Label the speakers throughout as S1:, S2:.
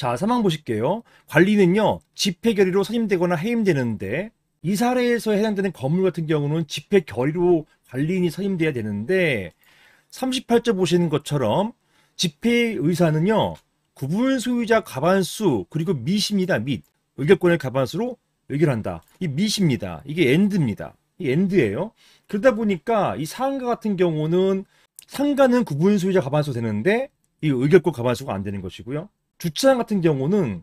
S1: 자, 사망 보실게요. 관리는요, 집회 결의로 선임되거나 해임되는데, 이 사례에서 해당되는 건물 같은 경우는 집회 결의로 관리인이 선임돼야 되는데, 38조 보시는 것처럼 집회 의사는요, 구분 소유자 과반수, 그리고 밋입니다. 밋. 의결권의 과반수로 의결한다. 이 밋입니다. 이게 엔드입니다. 이 엔드예요. 그러다 보니까 이 상가 같은 경우는 상가는 구분 소유자 과반수 되는데 이 의결권 과반수가 안 되는 것이고요. 주차장 같은 경우는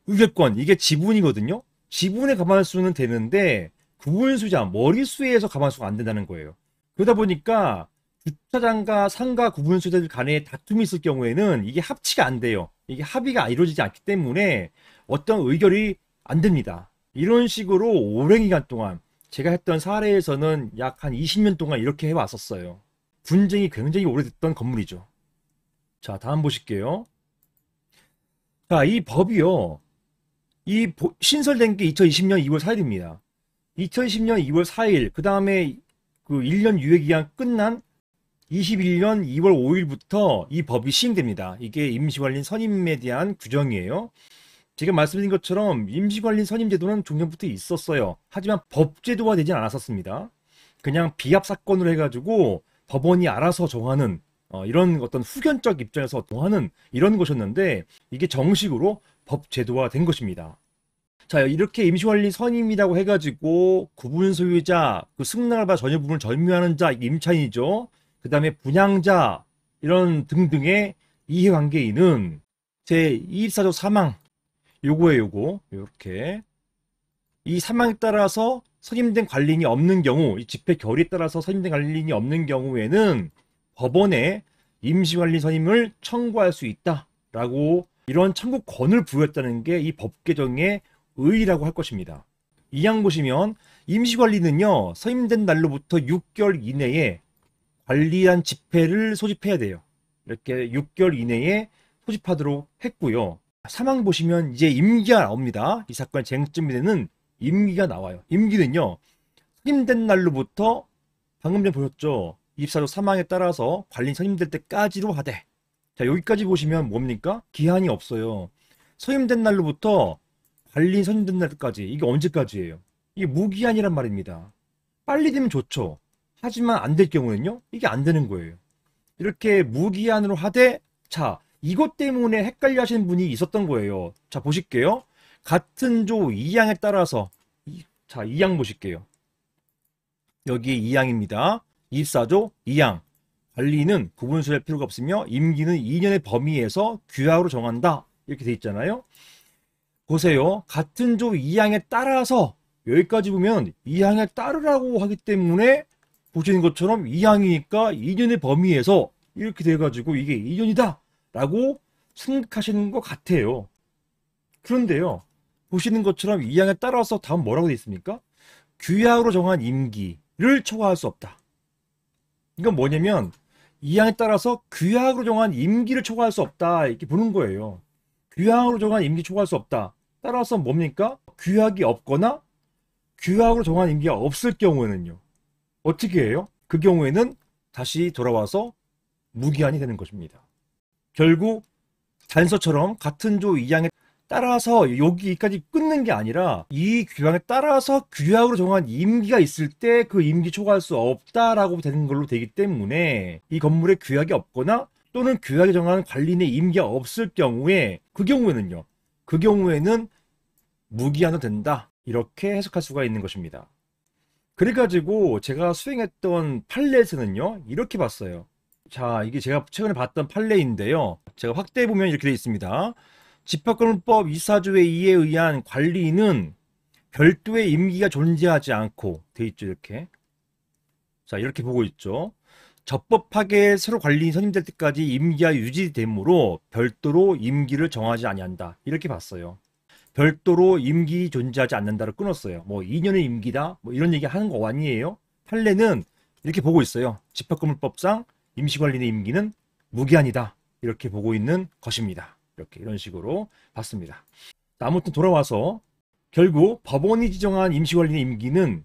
S1: 의결권, 이게 지분이거든요. 지분의 과반수는 되는데 구분 소유자 머릿수에서 과반수가 안 된다는 거예요. 그러다 보니까 주차장과 상가 구분 소유자들 간에 다툼이 있을 경우에는 이게 합치가 안 돼요. 이게 합의가 이루어지지 않기 때문에 어떤 의결이 안 됩니다. 이런 식으로 오랜 기간 동안 제가 했던 사례에서는 약 한 20년 동안 이렇게 해왔었어요. 분쟁이 굉장히 오래됐던 건물이죠. 자, 다음 보실게요. 자, 이 법이요. 신설된 게 2020년 2월 4일입니다. 2020년 2월 4일, 그 다음에 그 1년 유예기간 끝난 21년 2월 5일부터 이 법이 시행됩니다. 이게 임시관리인 선임에 대한 규정이에요. 제가 말씀드린 것처럼 임시관리인 선임제도는 종전부터 있었어요. 하지만 법제도화 되진 않았었습니다. 그냥 비합 사건으로 해가지고 법원이 알아서 정하는 이런 어떤 후견적 입장에서 정하는 이런 것이었는데 이게 정식으로 법제도화 된 것입니다. 자, 이렇게 임시관리 선임이라고 해가지고 구분 소유자, 그 승낙을 받아 전유 부분을 점유하는 자, 이게 임차인이죠. 그 다음에 분양자, 이런 등등의 이해관계인은 제24조 사망, 요거, 요렇게. 이 사망에 따라서 선임된 관리인이 없는 경우, 이 집회 결의에 따라서 선임된 관리인이 없는 경우에는 법원에 임시관리 선임을 청구할 수 있다라고 이런 청구권을 부여했다는 게 이 법 개정의 의의라고 할 것입니다. 이 양 보시면 임시관리는요, 선임된 날로부터 6개월 이내에 관리한 집회를 소집해야 돼요. 이렇게 6개월 이내에 소집하도록 했고요. 사망 보시면 이제 임기가 나옵니다. 이 사건의 쟁점이 되는 임기가 나와요. 임기는요, 선임된 날로부터 방금 전에 보셨죠? 24조 사망에 따라서 관리인 선임될 때까지로 하되. 자, 여기까지 보시면 뭡니까? 기한이 없어요. 선임된 날로부터 관리인 선임된 날까지. 이게 언제까지예요? 이게 무기한이란 말입니다. 빨리 되면 좋죠. 하지만 안 될 경우는요, 이게 안 되는 거예요. 이렇게 무기한으로 하되, 자, 이것 때문에 헷갈려 하시는 분이 있었던 거예요. 자, 보실게요. 같은 조 2항에 따라서, 자, 2항 보실게요. 여기 2항입니다. 24조 2항. 관리는 구분수할 필요가 없으며 임기는 2년의 범위에서 규약으로 정한다. 이렇게 돼 있잖아요. 보세요. 같은 조 2항에 따라서, 여기까지 보면 2항에 따르라고 하기 때문에 보시는 것처럼 2항이니까 2년의 범위에서 이렇게 돼가지고 이게 2년이다 라고 생각하시는 것 같아요. 그런데요, 보시는 것처럼 2항에 따라서 다음 뭐라고 되어 있습니까? 규약으로 정한 임기를 초과할 수 없다. 이건 뭐냐면 2항에 따라서 규약으로 정한 임기를 초과할 수 없다 이렇게 보는 거예요. 규약으로 정한 임기 초과할 수 없다. 따라서 뭡니까? 규약이 없거나 규약으로 정한 임기가 없을 경우에는요, 어떻게 해요? 그 경우에는 다시 돌아와서 무기한이 되는 것입니다. 결국 단서처럼 같은 조 2항에 따라서 여기까지 끊는 게 아니라 이 규약에 따라서 규약으로 정한 임기가 있을 때 그 임기 초과할 수 없다라고 되는 걸로 되기 때문에 이 건물에 규약이 없거나 또는 규약에 정한 관리인의 임기가 없을 경우에 그 경우에는 무기한도 된다. 이렇게 해석할 수가 있는 것입니다. 그래가지고 제가 수행했던 판례에서는요, 이렇게 봤어요. 자, 이게 제가 최근에 봤던 판례인데요. 제가 확대해보면 이렇게 되어 있습니다. 집합건물법 24조의 2에 의한 관리인은 별도의 임기가 존재하지 않고 되어 있죠, 이렇게. 자, 이렇게 보고 있죠. 적법하게 새로 관리인이 선임될 때까지 임기가 유지되므로 별도로 임기를 정하지 아니한다. 이렇게 봤어요. 별도로 임기 존재하지 않는다를 끊었어요. 뭐 2년의 임기다 뭐 이런 얘기 하는 거 아니에요. 판례는 이렇게 보고 있어요. 집합건물법상 임시관리인의 임기는 무기한이다. 이렇게 보고 있는 것입니다. 이런 식으로 봤습니다. 아무튼 돌아와서 결국 법원이 지정한 임시관리인의 임기는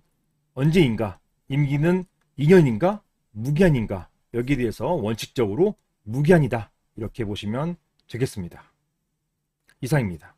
S1: 언제인가? 임기는 2년인가? 무기한인가? 여기에 대해서 원칙적으로 무기한이다. 이렇게 보시면 되겠습니다. 이상입니다.